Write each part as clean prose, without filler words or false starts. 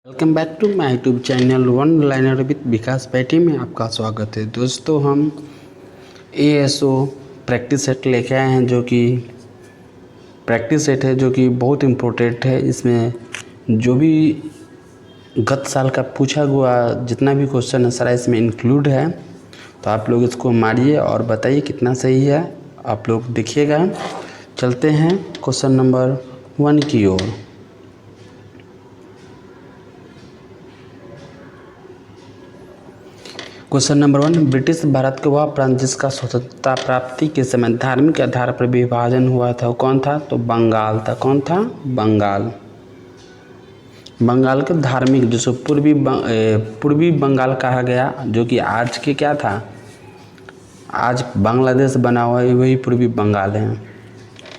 Welcome back to my YouTube channel one liner with Vikas Patti में आपका स्वागत है। दोस्तों, हम ASO प्रैक्टिस सेट लेके आए हैं, जो कि प्रैक्टिस सेट है जो कि बहुत इम्पोर्टेंट है। इसमें जो भी गत साल का पूछा हुआ जितना भी क्वेश्चन है सारा इसमें इंक्लूड है। तो आप लोग इसको मारिए और बताइए कितना सही है, आप लोग देखिएगा। चलते हैं क्वेश्चन नंबर 1 की ओर। क्वेश्चन नंबर 1, ब्रिटिश भारत का वह प्रांत जिसका स्वतंत्रता प्राप्ति के समय धार्मिक आधार पर विभाजन हुआ था, कौन था? तो बंगाल था। कौन था? बंगाल। बंगाल के धार्मिक जिसको पूर्वी बंगाल कहा गया, जो कि आज के क्या था, आज बांग्लादेश बना हुआ है, वही पूर्वी बंगाल है।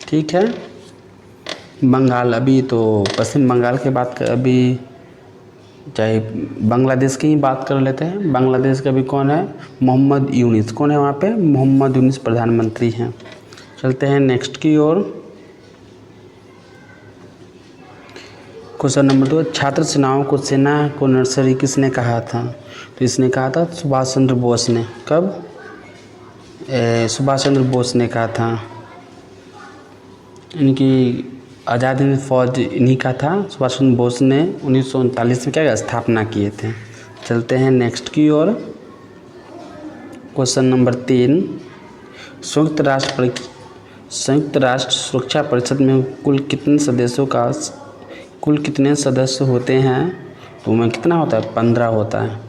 ठीक है, बंगाल। अभी तो पश्चिम बंगाल के बात कर, अभी चाहे बांग्लादेश की ही बात कर लेते हैं। बांग्लादेश का भी कौन है? मोहम्मद यूनिस। कौन है वहाँ पे? मोहम्मद यूनिस प्रधानमंत्री हैं। चलते हैं नेक्स्ट की ओर। क्वेश्चन नंबर 2, छात्र सेनाओं को सेना को नर्सरी किसने कहा था? तो इसने कहा था सुभाष चंद्र बोस ने। कब? सुभाष चंद्र बोस ने कहा था। इनकी आज़ाद हिंद फौज इन्हीं का था। सुभाष चंद्र बोस ने 1939 में क्या स्थापना किए थे। चलते हैं नेक्स्ट की ओर। क्वेश्चन नंबर 3, संयुक्त राष्ट्र सुरक्षा परिषद में कुल कितने सदस्य होते हैं? तो उनमें कितना होता है? 15 होता है।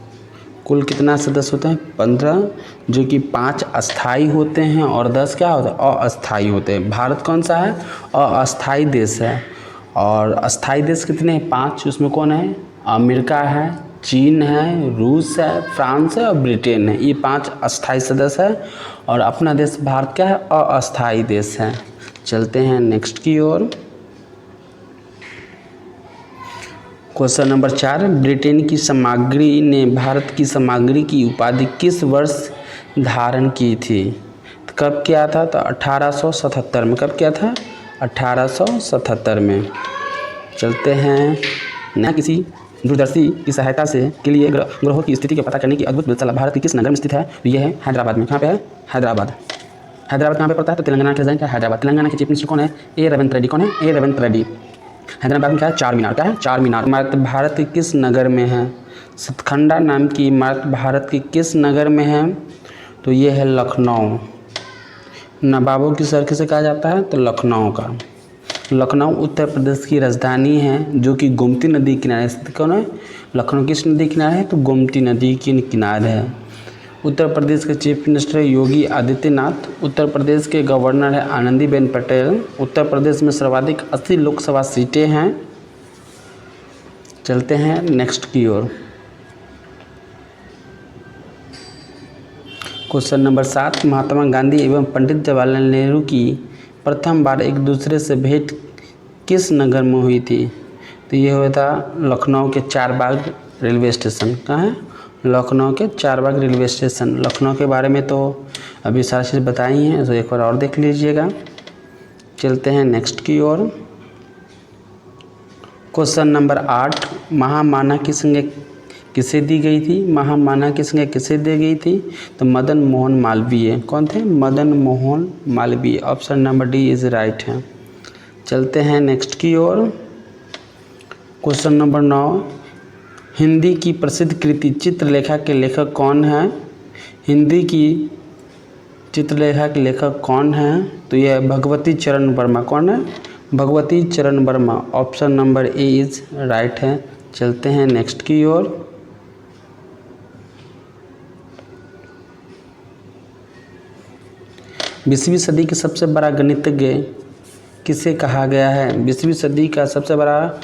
कुल कितना सदस्य होते हैं? 15, जो कि 5 अस्थाई होते हैं और 10 क्या होते हैं? अस्थाई होते हैं। भारत कौन सा है? अस्थाई देश है। और अस्थाई देश कितने हैं? 5। उसमें कौन है? अमेरिका है, चीन है, रूस है, फ्रांस है और ब्रिटेन है। ये 5 अस्थाई सदस्य है और अपना देश भारत क्या है? अस्थाई देश है। चलते हैं नेक्स्ट की ओर। क्वेश्चन नंबर 4, ब्रिटेन की सामग्री ने भारत की सामग्री की उपाधि किस वर्ष धारण की थी? तो कब किया था? तो 1877 में। कब किया था? 1877 में। चलते हैं न किसी दूरदर्शी की सहायता से के लिए ग्रहों की स्थिति का पता करने की अद्भुत वेधशाला भारत के किस नगर में स्थित है? तो यह है हैदराबाद में। कहाँ पे है? हैदराबाद। हैदराबाद कहाँ पे पड़ता है? तो तेलंगाना की राजधानी क्या है? हैदराबाद। तेलंगाना के चीफ मिनिस्टर कौन है? ए रेवंत रेड्डी। कौन है? ए रेवंत रेड्डी। हैदराबाद में क्या है? चार मीनार। क्या है? चार मीनार। इमारत भारत के किस नगर में है? सतखंडा नाम की इमारत भारत के किस नगर में है? तो ये है लखनऊ। नवाबों की शहर किसे कहा जाता है? तो लखनऊ का। लखनऊ उत्तर प्रदेश की राजधानी है, जो कि गोमती नदी किनारे स्थित। कौन है? लखनऊ किस नदी किनारे है? तो गोमती नदी के किनारे है। उत्तर प्रदेश के चीफ मिनिस्टर योगी आदित्यनाथ। उत्तर प्रदेश के गवर्नर है आनंदीबेन पटेल। उत्तर प्रदेश में सर्वाधिक 80 लोकसभा सीटें हैं। चलते हैं नेक्स्ट की ओर। क्वेश्चन नंबर 7, महात्मा गांधी एवं पंडित जवाहरलाल नेहरू की प्रथम बार एक दूसरे से भेंट किस नगर में हुई थी? तो ये हुआ था लखनऊ के चारबाग रेलवे स्टेशन। कहाँ है? लखनऊ के चारबाग रेलवे स्टेशन। लखनऊ के बारे में तो अभी सारी चीज़ बताई हैं, तो एक बार और देख लीजिएगा। चलते हैं नेक्स्ट की ओर। क्वेश्चन नंबर 8, महामाना की संज्ञा किसे दी गई थी? महामाना की संज्ञा किसे दी गई थी? तो मदन मोहन मालवीय। कौन थे? Madan Mohan Malviya. Option number D is right है। चलते हैं नेक्स्ट की ओर। क्वेश्चन नंबर 9, हिंदी की प्रसिद्ध कृति चित्रलेखा के लेखक कौन है? हिंदी की चित्रलेखा के लेखक कौन है? तो यह है भगवती चरण वर्मा। कौन है? भगवती चरण Verma. Option number A is right है। चलते हैं नेक्स्ट की ओर। बीसवीं सदी के सबसे बड़ा गणितज्ञ किसे कहा गया है? 20वीं सदी का सबसे बड़ा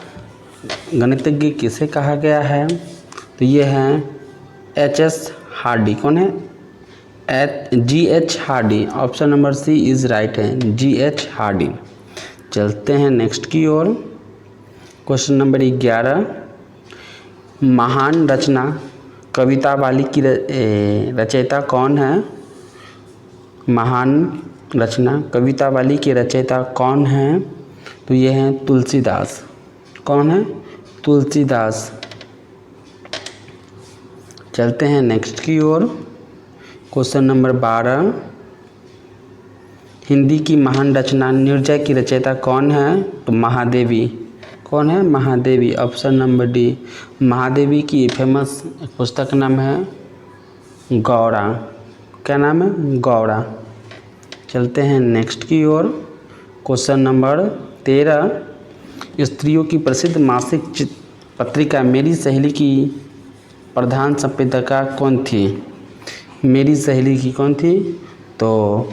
गणितज्ञ किसे कहा गया है? तो ये हैं H.S. हार्डी। कौन है? G.H. Hardy. Option number C is right है, G.H. हार्डी। चलते हैं नेक्स्ट की ओर। क्वेश्चन नंबर 11, महान रचना कवितावाली की रचयिता कौन है? महान रचना कवितावाली के रचयिता कौन है? तो ये हैं तुलसीदास। कौन है? तुलसीदास। चलते हैं नेक्स्ट की ओर। क्वेश्चन नंबर 12, हिंदी की महान रचना निर्जय की रचयिता कौन है? तो महादेवी। कौन है? Mahadevi. Option number D. Mahadevi की फेमस पुस्तक का नाम है गौड़ा। क्या नाम है? गौड़ा। चलते हैं नेक्स्ट की ओर। क्वेश्चन नंबर 13, स्त्रियों की प्रसिद्ध मासिक पत्रिका मेरी सहेली की प्रधान संपादिका कौन थी? मेरी सहेली की कौन थी? तो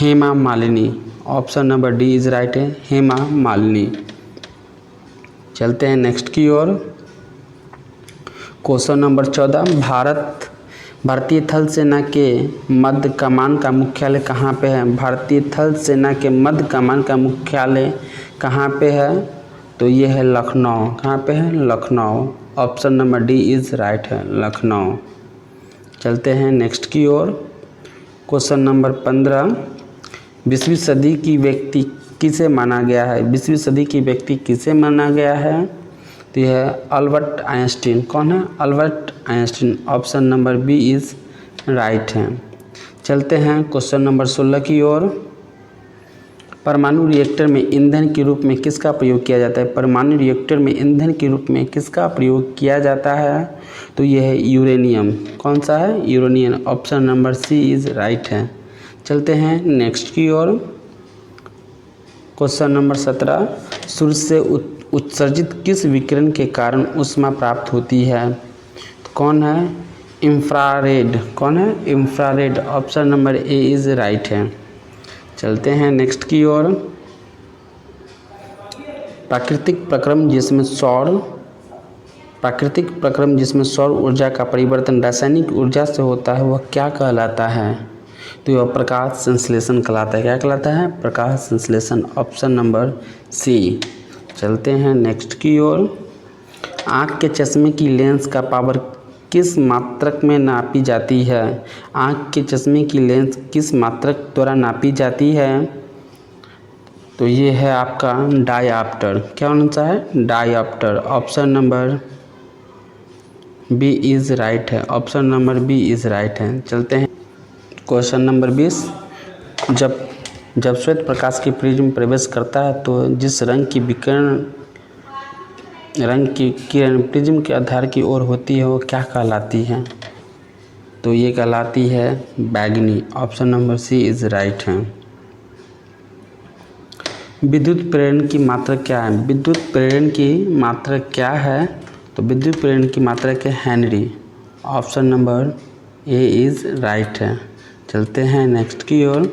Hema Malini. Option number D is right है, हेमा मालिनी। चलते हैं नेक्स्ट की ओर। क्वेश्चन नंबर 14, भारतीय थल सेना के मध्य कमान का मुख्यालय कहाँ पे है? भारतीय थल सेना के मध्य कमान का मुख्यालय कहाँ पे है? तो ये है लखनऊ। कहाँ पे है? Lucknow. Option number D is right है, लखनऊ। चलते हैं नेक्स्ट की ओर। क्वेश्चन नंबर 15, 20वीं सदी की व्यक्ति किसे माना गया है? 20वीं सदी की व्यक्ति किसे माना गया है? तो यह है अल्बर्ट आइंस्टीन। कौन है? Albert Einstein. Option number B is right है। चलते हैं क्वेश्चन नंबर 16 की ओर। परमाणु रिएक्टर में ईंधन के रूप में किसका प्रयोग किया जाता है? परमाणु रिएक्टर में ईंधन के रूप में किसका प्रयोग किया जाता है? तो यह है यूरेनियम। कौन सा है? Uranium. Option number C is right है। चलते हैं नेक्स्ट की ओर। क्वेश्चन नंबर 17, सूर्य से उत्सर्जित किस विकिरण के कारण ऊष्मा प्राप्त होती है? तो कौन है? इंफ्रारेड। कौन है? Infrared. Option number A is right है। चलते हैं नेक्स्ट की ओर। प्राकृतिक प्रक्रम जिसमें सौर ऊर्जा का परिवर्तन रासायनिक ऊर्जा से होता है वह क्या कहलाता है? तो यह प्रकाश संश्लेषण कहलाता है। क्या कहलाता है? प्रकाश संश्लेषण। Option number C. चलते हैं नेक्स्ट की ओर। आँख के चश्मे की लेंस का पावर किस मात्रक में नापी जाती है? आँख के चश्मे की लेंस किस मात्रक द्वारा नापी जाती है? तो ये है आपका डायऑप्टर। क्या होना चाहिए? Dioptre. Option number B is right है। Option number B is right है। चलते हैं क्वेश्चन नंबर 20, जब श्वेत प्रकाश की प्रिज्म प्रवेश करता है तो जिस रंग की किरण प्रिज्म के आधार की ओर होती है वो क्या कहलाती है? तो ये कहलाती है बैगनी। Option number C is right है। विद्युत प्रेरण की मात्रा क्या है? विद्युत प्रेरण की मात्रा क्या है? तो विद्युत प्रेरण की मात्रा क्या? Henry. Option number A is right है। चलते हैं नेक्स्ट की ओर।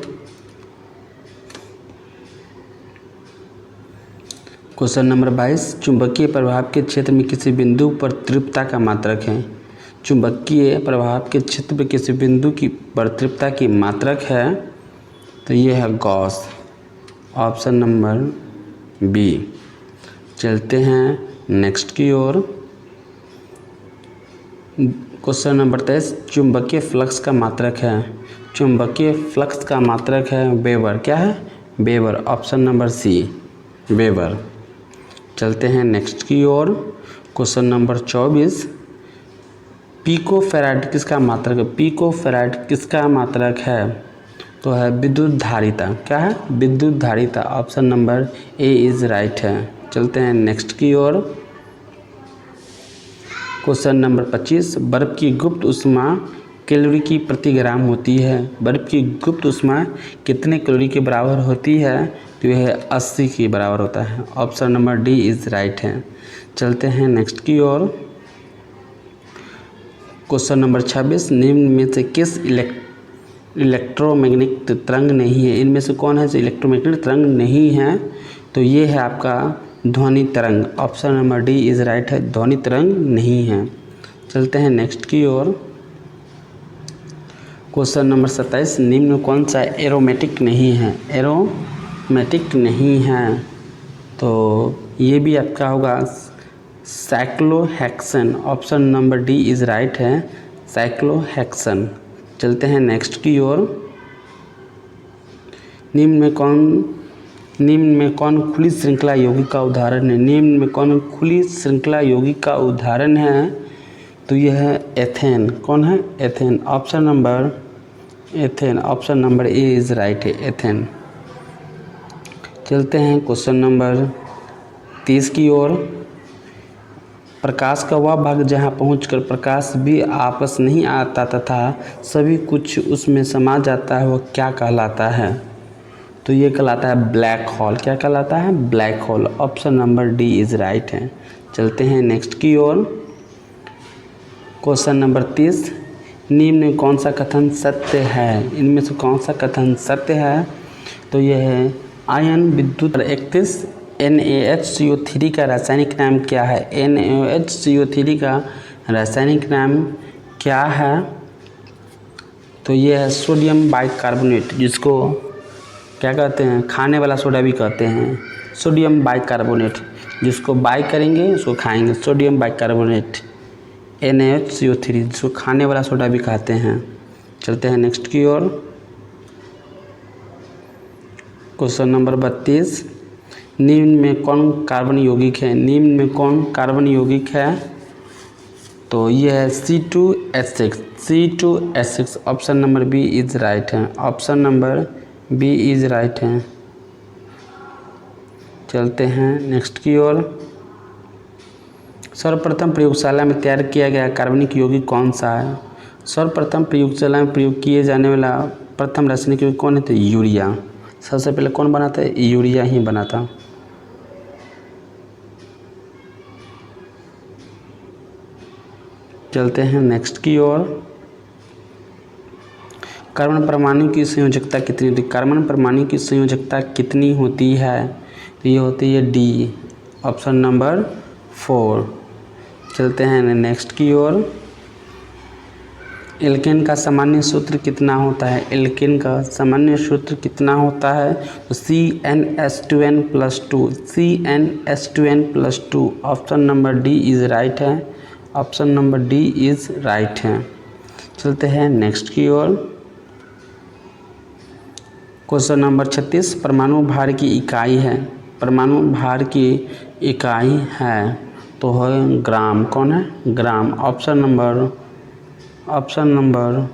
क्वेश्चन नंबर 22, चुंबकीय प्रभाव के क्षेत्र में किसी बिंदु पर तीव्रता का मात्रक है? चुंबकीय प्रभाव के क्षेत्र में किसी बिंदु की पर तीव्रता की मात्रक है? तो ये है गॉस। Option number B. चलते हैं नेक्स्ट की ओर। क्वेश्चन नंबर 23, चुंबकीय फ्लक्स का मात्रक है? चुंबकीय फ्लक्स का मात्रक है वेबर। क्या है? Weber. Option number C, weber. चलते हैं नेक्स्ट की ओर। क्वेश्चन नंबर 24, पिको फैराड किसका मात्रक है? पिको फैराड किसका मात्रक है? तो है विद्युत धारिता। क्या है? विद्युत धारिता। Option number A is right है। चलते हैं नेक्स्ट की ओर। क्वेश्चन नंबर 25, बर्फ़ की गुप्त ऊष्मा कैलोरी की प्रति ग्राम होती है? बर्फ़ की गुप्त ऊष्मा कितने कैलोरी के बराबर होती है? तो यह 80 के बराबर होता है। Option number D is right है। चलते हैं नेक्स्ट की ओर। क्वेश्चन नंबर 26, निम्न में से किस इलेक्ट्रोमैग्नेटिक तरंग नहीं है? इनमें से कौन है जो इलेक्ट्रोमैग्नेटिक तरंग नहीं है? तो ये है आपका ध्वनि तरंग। Option number D is right है, ध्वनि तरंग नहीं है। चलते हैं नेक्स्ट की ओर। क्वेश्चन नंबर 27, निम्न में कौन सा एरोमेटिक नहीं है? एरोमेटिक नहीं है तो ये भी आपका होगा cyclohexane. Option number D is right है, साइक्लोहेक्सेन। चलते हैं नेक्स्ट की ओर। निम्न में कौन खुली श्रृंखला यौगिक का उदाहरण है? निम्न में कौन खुली श्रृंखला यौगिक का उदाहरण है? तो यह है एथेन। कौन है? Ethane. Option number ethane, option number A is right है, एथेन। चलते हैं क्वेश्चन नंबर 30 की ओर। प्रकाश का वह भाग जहाँ पहुंचकर प्रकाश भी आपस नहीं आता तथा सभी कुछ उसमें समा जाता है, वह क्या कहलाता है? तो ये कहलाता है ब्लैक होल। क्या कहलाता है? Black hole. Option number D is right है। चलते हैं नेक्स्ट की ओर। क्वेश्चन नंबर 30, निम्न में कौन सा कथन सत्य है? इनमें से कौन सा कथन सत्य है? तो यह है आयन विद्युत 31 NaHCO3 का रासायनिक नाम क्या है? NaHCO3 का रासायनिक नाम क्या है? तो ये है सोडियम बाइकार्बोनेट, जिसको क्या कहते हैं? खाने वाला सोडा भी कहते हैं। सोडियम बाइकार्बोनेट, जिसको बाई करेंगे उसको खाएंगे। सोडियम बाइकार्बोनेट NaHCO3, जिसको खाने वाला सोडा भी कहते हैं। चलते हैं नेक्स्ट की ओर। क्वेश्चन नंबर 32, निम्न में कौन कार्बन यौगिक है? निम्न में कौन कार्बन यौगिक है? तो ये है C2H6। C2H6, option number B is right है। Option number B is right है। चलते हैं नेक्स्ट की ओर। सर्वप्रथम प्रयोगशाला में तैयार किया गया कार्बनिक यौगिक कौन सा है? सर्वप्रथम प्रयोगशाला में प्रयोग किए जाने वाला प्रथम रासायनिक यौगिक कौन है? तो यूरिया। सबसे पहले कौन बना था? यूरिया ही बना था। चलते हैं नेक्स्ट की ओर। कार्बन परमाणु की संयोजकता कितनी होती है? कार्बन परमाणु की संयोजकता कितनी होती है? तो ये होती है डी, ऑप्शन नंबर 4। चलते हैं नेक्स्ट की ओर। एल्केन का सामान्य सूत्र कितना होता है? एल्केन का सामान्य सूत्र कितना होता है? तो CnH2n+2, CnH2n+2। Option number D is right है। Option number D is right है। चलते हैं नेक्स्ट की ओर। क्वेश्चन नंबर 36, परमाणु भार की इकाई है। परमाणु भार की इकाई है तो है ग्राम। कौन है? ग्राम। ऑप्शन नंबर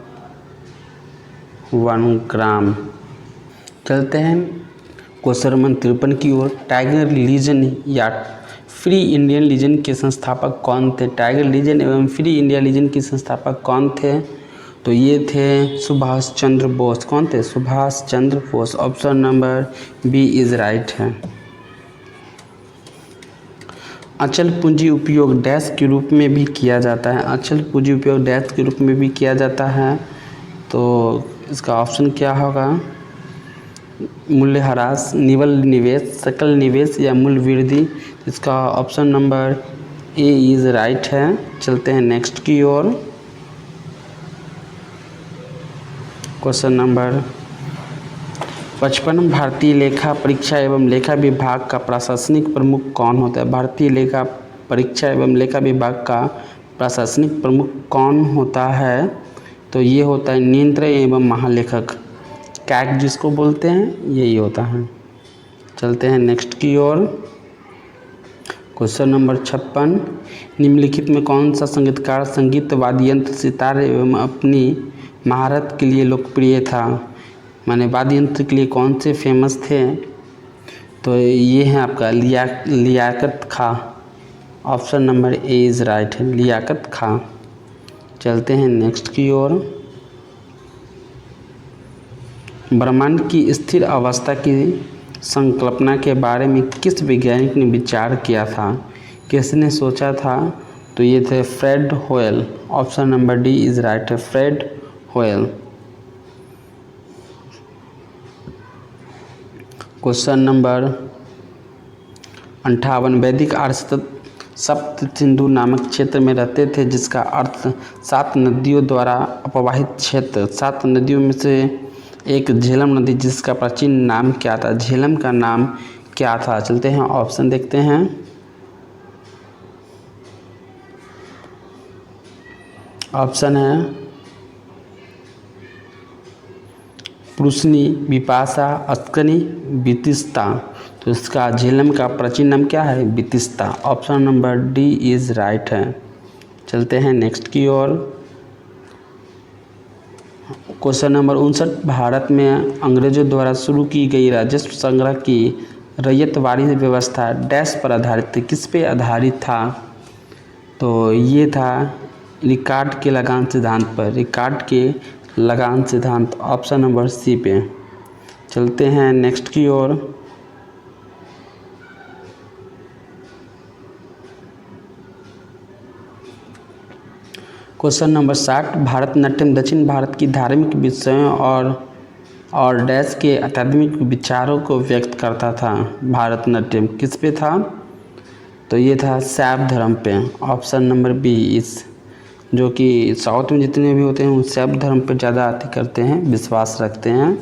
1 ग्राम। चलते हैं क्वेश्चन नंबर 53 की ओर। टाइगर लीजन या फ्री इंडियन लीजन के संस्थापक कौन थे? टाइगर लीजन एवं फ्री इंडिया लीजन के संस्थापक कौन थे? तो ये थे सुभाष चंद्र बोस। कौन थे? Subhash Chandra Bose. Option number B is right है। अचल पूंजी उपयोग डैश के रूप में भी किया जाता है। अचल पूंजी उपयोग डैश के रूप में भी किया जाता है, तो इसका ऑप्शन क्या होगा? मूल्यह्रास, निवल निवेश, सकल निवेश या मूल्य वृद्धि। इसका option number A is right है। चलते हैं नेक्स्ट की ओर। क्वेश्चन नंबर 55, भारतीय लेखा परीक्षा एवं लेखा विभाग का प्रशासनिक प्रमुख कौन होता है? भारतीय लेखा परीक्षा एवं लेखा विभाग का प्रशासनिक प्रमुख कौन होता है? तो ये होता है नियंत्रक एवं महालेखक, कैग जिसको बोलते हैं, यही होता है। चलते हैं नेक्स्ट की ओर। क्वेश्चन नंबर 56, निम्नलिखित में कौन सा संगीतकार संगीत वाद्य यंत्र सितार एवं अपनी महारत के लिए लोकप्रिय था? माने वाद्य यंत्र के लिए कौन से फेमस थे? तो ये है आपका Liaquat Khan. Option number A is right है, लियाकत खां। चलते हैं नेक्स्ट की ओर। ब्रह्मांड की स्थिर अवस्था की संकल्पना के बारे में किस वैज्ञानिक ने विचार किया था? किसने सोचा था? तो ये थे फ्रेड होयल। Option number D is right है, फ्रेड होयल। क्वेश्चन नंबर 58, वैदिक आर्य सप्त सिंधु नामक क्षेत्र में रहते थे, जिसका अर्थ 7 नदियों द्वारा अपवाहित क्षेत्र। 7 नदियों में से एक झेलम नदी, जिसका प्राचीन नाम क्या था? झेलम का नाम क्या था? चलते हैं ऑप्शन देखते हैं। ऑप्शन है पुरुषनी, विपाशा, अस्कनी, बितिस्ता। तो इसका झेलम का प्राचीन नाम क्या है? Vitasta. Option number D is right है। चलते हैं नेक्स्ट की ओर। क्वेश्चन नंबर 59, भारत में अंग्रेजों द्वारा शुरू की गई राजस्व संग्रह की रैयतवाड़ी व्यवस्था डैश पर आधारित थी, किस पे आधारित था? तो ये था रिकार्ड के लगान सिद्धांत पर, रिकार्ड के लगान सिद्धांत, ऑप्शन नंबर सी पे। चलते हैं नेक्स्ट की ओर। क्वेश्चन नंबर 60, भारतनाट्यम दक्षिण भारत की धार्मिक विषयों और डैश के आध्यात्मिक विचारों को व्यक्त करता था। भारतनाट्यम किस पे था? तो ये था शैव धर्म पे, ऑप्शन नंबर बी। इस जो कि साउथ में जितने भी होते हैं वो शैव धर्म पर ज़्यादा अति करते हैं, विश्वास रखते हैं।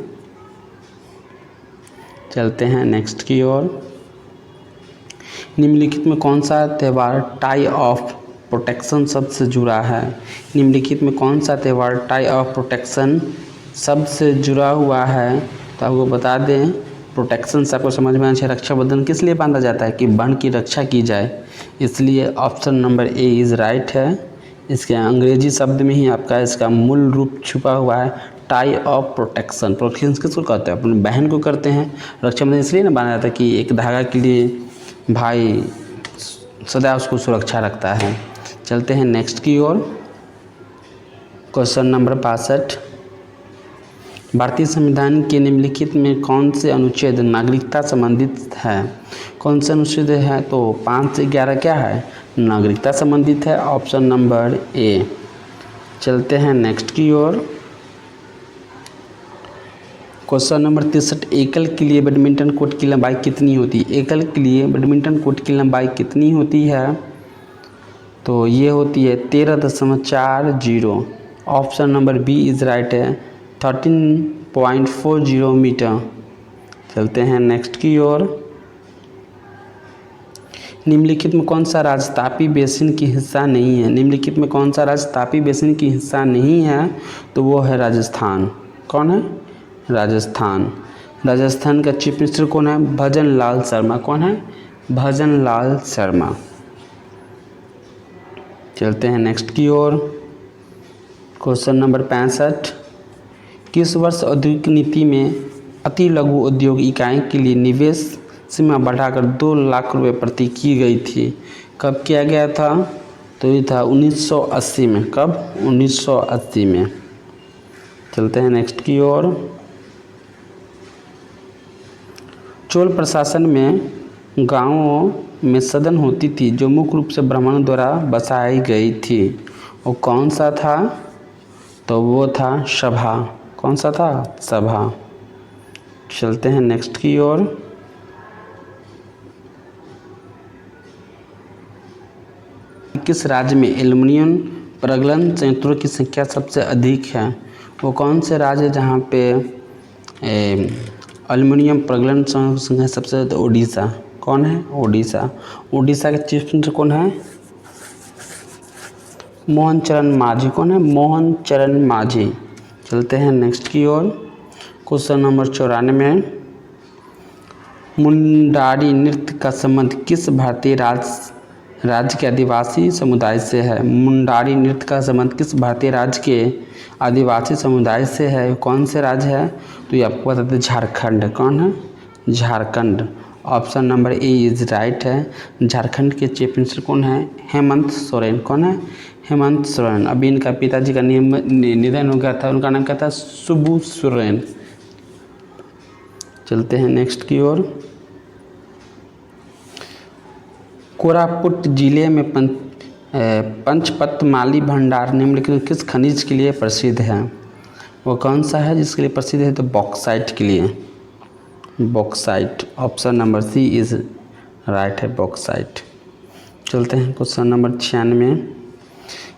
चलते हैं नेक्स्ट की ओर। निम्नलिखित में कौन सा त्यौहार टाई ऑफ प्रोटेक्शन शब्द से जुड़ा है? निम्नलिखित में कौन सा त्यौहार टाई ऑफ प्रोटेक्शन शब्द से जुड़ा हुआ है? तो आपको बता दें, प्रोटेक्शन से आपको समझ में आना चाहिए, रक्षाबंधन किस लिए बांधा जाता है? कि बहन की रक्षा की जाए, इसलिए option number A is right है। इसके अंग्रेजी शब्द में ही आपका इसका मूल रूप छुपा हुआ है, टाई ऑफ प्रोटेक्शन। प्रोटेक्शन किसको कहते हैं? अपनी बहन को करते हैं। रक्षाबंधन इसलिए ना बांधा जाता है कि एक धागा के लिए भाई सदा उसको सुरक्षा रखता है। चलते हैं नेक्स्ट की ओर। क्वेश्चन नंबर 62, भारतीय संविधान के निम्नलिखित में कौन से अनुच्छेद नागरिकता संबंधित है? कौन से अनुच्छेद है? तो 5 से 11 क्या है? नागरिकता संबंधित है, ऑप्शन नंबर ए। चलते हैं नेक्स्ट की ओर। क्वेश्चन नंबर 63, एकल के लिए बैडमिंटन कोर्ट की लंबाई कितनी होती है? एकल के लिए बैडमिंटन कोर्ट की लंबाई कितनी होती है? तो ये होती है 13.40, option number B is right है, 13.40 मीटर। चलते हैं नेक्स्ट की ओर। निम्नलिखित में कौन सा राज्य तापी बेसिन की हिस्सा नहीं है? निम्नलिखित में कौन सा राज्य तापी बेसिन की हिस्सा नहीं है? तो वो है राजस्थान। कौन है? राजस्थान। राजस्थान का चीफ मिनिस्टर कौन है? भजन लाल शर्मा। कौन है? भजन लाल शर्मा। चलते हैं नेक्स्ट की ओर। क्वेश्चन नंबर 65, किस वर्ष औद्योगिक नीति में अति लघु उद्योग इकाई के लिए निवेश सीमा बढ़ाकर 2 लाख रुपए प्रति की गई थी? कब किया गया था? तो ये था 1980 में। कब? 1980 में। चलते हैं नेक्स्ट की ओर। चोल प्रशासन में गांवों में सदन होती थी जो मुख्य रूप से ब्राह्मणों द्वारा बसाई गई थी, वो कौन सा था? तो वो था सभा। कौन सा था? सभा। चलते हैं नेक्स्ट की ओर। किस राज्य में एल्युमिनियम प्रगलन संयंत्रों की संख्या सबसे अधिक है? वो कौन से राज्य है जहाँ पे एल्युमिनियम प्रगलन संख्या सबसे ज़्यादा? उड़ीसा। कौन है? उड़ीसा। उड़ीसा के चीफ मिनिस्टर कौन है? मोहन चरण मांझी। कौन है? मोहन चरण मांझी। चलते हैं नेक्स्ट की ओर। क्वेश्चन नंबर 94, मुंडारी नृत्य का संबंध किस भारतीय राज्य के आदिवासी समुदाय से है? मुंडारी नृत्य का संबंध किस भारतीय राज्य के आदिवासी समुदाय से है? कौन से राज्य है? तो ये आपको बता दें, झारखंड। कौन है? Jharkhand. Option number A is right है। झारखंड के चीफ मिनिस्टर कौन है? हेमंत सोरेन। कौन है? हेमंत सोरेन। अभी इनका पिताजी का निधन हो गया था, उनका नाम क्या था? सुबू सोरेन। चलते हैं नेक्स्ट की ओर। कोरापुट जिले में पंचपतमाली भंडार निम्नलिखित किस खनिज के लिए प्रसिद्ध है? वो कौन सा है जिसके लिए प्रसिद्ध है? तो बॉक्साइट के लिए। Bauxite, option number C is right है, बॉक्साइट। चलते हैं क्वेश्चन नंबर 96,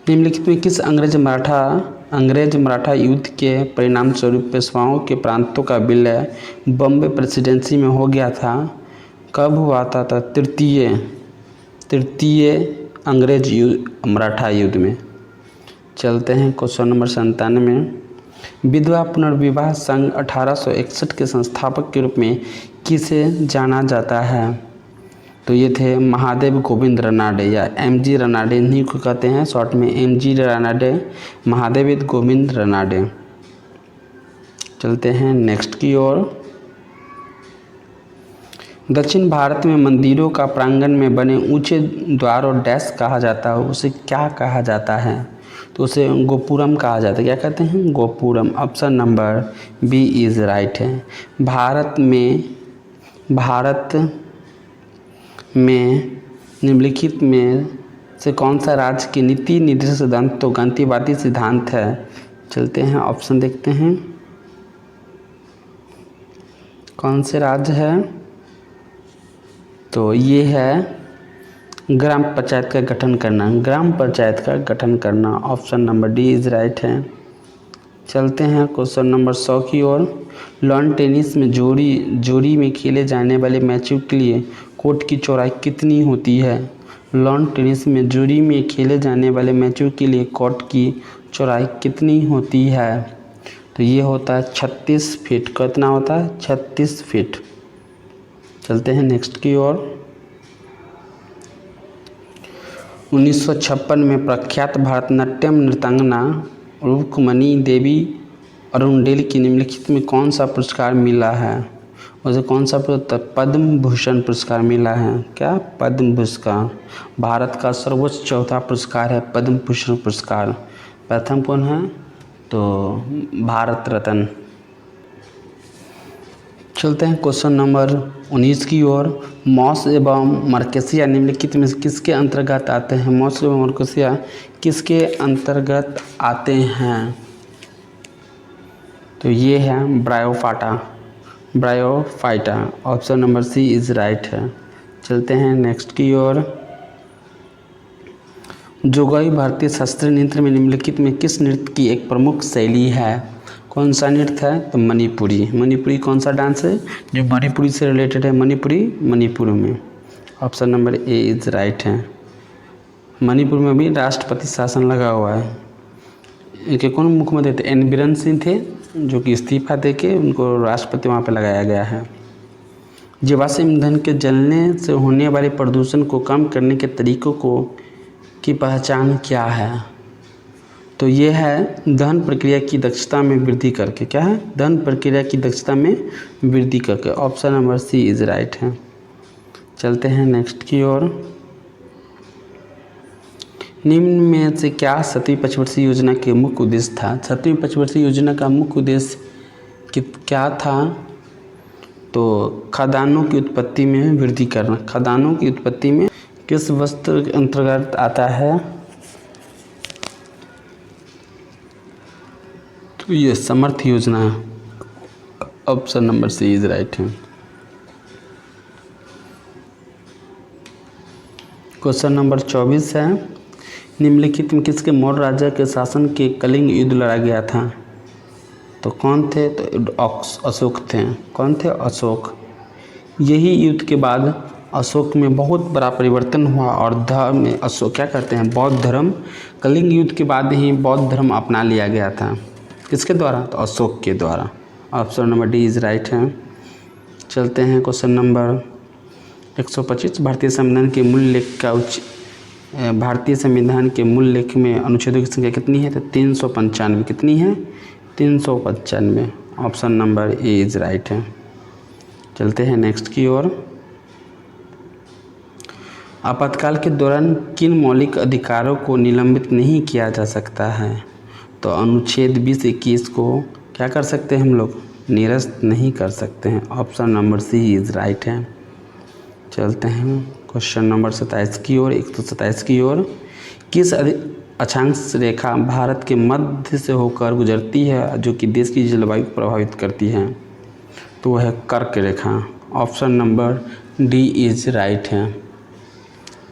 निम्नलिखित में किस अंग्रेज मराठा युद्ध के परिणाम स्वरूप पेशवाओं के प्रांतों का विलय बॉम्बे प्रेसिडेंसी में हो गया था? कब हुआ था? तृतीय अंग्रेज मराठा युद्ध में। चलते हैं क्वेश्चन नंबर 97, विधवा पुनर्विवाह संघ 1861 के संस्थापक के रूप में किसे जाना जाता है? तो ये थे महादेव गोविंद रनाडे या एमजी रनाडे, इन्हीं को कहते हैं शॉर्ट में एमजी रनाडे, महादेव गोविंद रनाडे। चलते हैं नेक्स्ट की ओर। दक्षिण भारत में मंदिरों का प्रांगण में बने ऊंचे द्वार और डैश कहा जाता है, उसे क्या कहा जाता है? तो उसे गोपुरम कहा जाता है। क्या कहते हैं? Gopuram. Option number B is right है। भारत में निम्नलिखित में से कौन सा राज्य की नीति निर्देश सिद्धांत तो गांधीवादी सिद्धांत है? चलते हैं ऑप्शन देखते हैं कौन से राज्य है। तो ये है ग्राम पंचायत का गठन करना, ग्राम पंचायत का गठन करना। Option number D is right है। चलते हैं क्वेश्चन नंबर 100 की ओर। लॉन टेनिस में जोड़ी में खेले जाने वाले मैचों के लिए कोर्ट की चौड़ाई कितनी होती है? लॉन टेनिस में जोड़ी में खेले जाने वाले मैचों के लिए कोर्ट की चौड़ाई कितनी होती है? तो ये होता है 36 फीट। कितना होता है? 36 फीट। चलते हैं नेक्स्ट की ओर। 1956 में प्रख्यात भरतनाट्यम नृत्यांगना रुक्मणी देवी अरुणडेल की निम्नलिखित में कौन सा पुरस्कार मिला है? उसे कौन सा पद्म भूषण पुरस्कार मिला है? क्या? पद्म पुरस्कार। भारत का सर्वोच्च चौथा पुरस्कार है पद्म भूषण पुरस्कार। प्रथम कौन है? तो भारत रत्न। चलते हैं क्वेश्चन नंबर 19 की ओर। मॉस एवं मर्केसिया निम्नलिखित में किसके अंतर्गत आते हैं? मॉस एवं मर्केसिया किसके अंतर्गत आते हैं? तो ये है bryophyta. Option number C is right है। चलते हैं नेक्स्ट की ओर। जोगई भारतीय शास्त्रीय नृत्य में निम्नलिखित में किस नृत्य की एक प्रमुख शैली है? कौन सा नृत्य है? तो मणिपुरी। मणिपुरी कौन सा डांस है जो मणिपुरी से रिलेटेड है? मणिपुर में। Option number A is right है। मणिपुर में भी राष्ट्रपति शासन लगा हुआ है। इनके कौन मुख्यमंत्री थे? एन बीरेन सिंह थे, जो कि इस्तीफा देके उनको राष्ट्रपति वहाँ पे लगाया गया है। जीवाश्म ईंधन के जलने से होने वाले प्रदूषण को कम करने के तरीकों की पहचान क्या है? तो ये है दहन प्रक्रिया की दक्षता में वृद्धि करके। क्या है? दहन प्रक्रिया की दक्षता में वृद्धि करके। Option number C is right है। चलते हैं नेक्स्ट की ओर। निम्न में से क्या 7वीं पंचवर्षीय योजना के मुख्य उद्देश्य था? 7वीं पंचवर्षीय योजना का मुख्य उद्देश्य क्या था? तो खदानों की उत्पत्ति में वृद्धि करना। खदानों की उत्पत्ति में किस वस्तु के अंतर्गत आता है? तो ये समर्थ योजना है। Option number C is right है। क्वेश्चन नंबर 24 है। निम्नलिखित में किसके मौर्य राजा के शासन के कलिंग युद्ध लड़ा गया था? तो कौन थे? तो अशोक थे। कौन थे? अशोक। यही युद्ध के बाद अशोक में बहुत बड़ा परिवर्तन हुआ और धर्म में अशोक क्या करते हैं? बौद्ध धर्म। कलिंग युद्ध के बाद ही बौद्ध धर्म अपना लिया गया था। किसके द्वारा? तो अशोक के द्वारा। Option number D is right है। चलते हैं क्वेश्चन नंबर 125। भारतीय संविधान के मूल लेख का भारतीय संविधान के मूल लेख में अनुच्छेदों की संख्या कितनी है? तो 395। कितनी है? 395। Option number A is right है। चलते हैं नेक्स्ट की ओर। आपातकाल के दौरान किन मौलिक अधिकारों को निलंबित नहीं किया जा सकता है? तो अनुच्छेद 20-21 को क्या कर सकते हैं हम लोग? निरस्त नहीं कर सकते हैं। Option number C is right है। चलते हैं क्वेश्चन नंबर 27 की ओर। 127 की ओर। किस अक्षांश रेखा भारत के मध्य से होकर गुजरती है जो कि देश की जलवायु को प्रभावित करती है? तो वह है कर्क रेखा। Option number D is right है।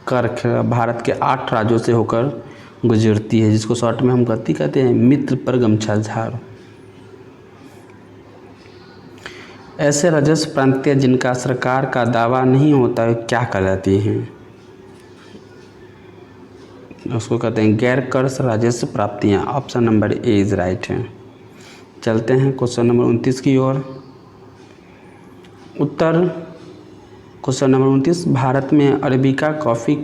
कर्क भारत के 8 राज्यों से होकर गुजरती है, जिसको शॉर्ट में हम कहते हैं मित्र पर गमछा झाड़। ऐसे राजस्व प्रांतियाँ जिनका सरकार का दावा नहीं होता है क्या कहलाती हैं? उसको कहते हैं गैर कर राजस्व प्राप्तियाँ। Option number A is right है। चलते हैं क्वेश्चन नंबर 29 की ओर। उत्तर क्वेश्चन नंबर 29, भारत में अरेबिका कॉफ़ी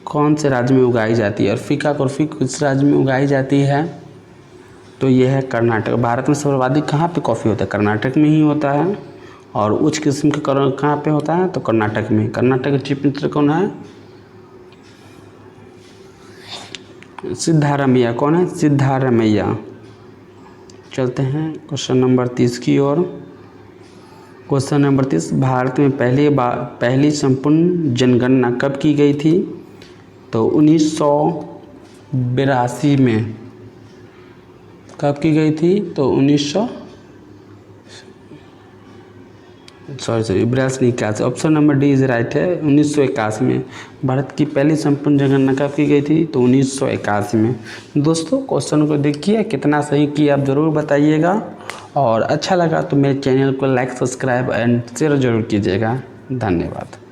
कौन से राज्य में उगाई जाती है? अरेबिका कॉफ़ी किस राज्य में उगाई जाती है? तो यह है कर्नाटक। भारत में सर्वाधिक कहाँ पे कॉफ़ी होता है? कर्नाटक में ही होता है। और उच्च किस्म के कहाँ पे होता है? तो कर्नाटक में। कर्नाटक के चीफ मिनिस्टर कौन है? सिद्धारमैया। कौन है? सिद्धारमैया। चलते हैं क्वेश्चन नंबर 30 की ओर। क्वेश्चन नंबर 30, भारत में पहली संपूर्ण जनगणना कब की गई थी? तो 1982 में। कब की गई थी? तो 1981। Option number D is right है, 1981 में। भारत की पहली संपूर्ण जनगणना कब की गई थी? तो 1981 में। दोस्तों क्वेश्चन को देखिए, कितना सही किया आप ज़रूर बताइएगा, और अच्छा लगा तो मेरे चैनल को लाइक, सब्सक्राइब एंड शेयर जरूर कीजिएगा। धन्यवाद।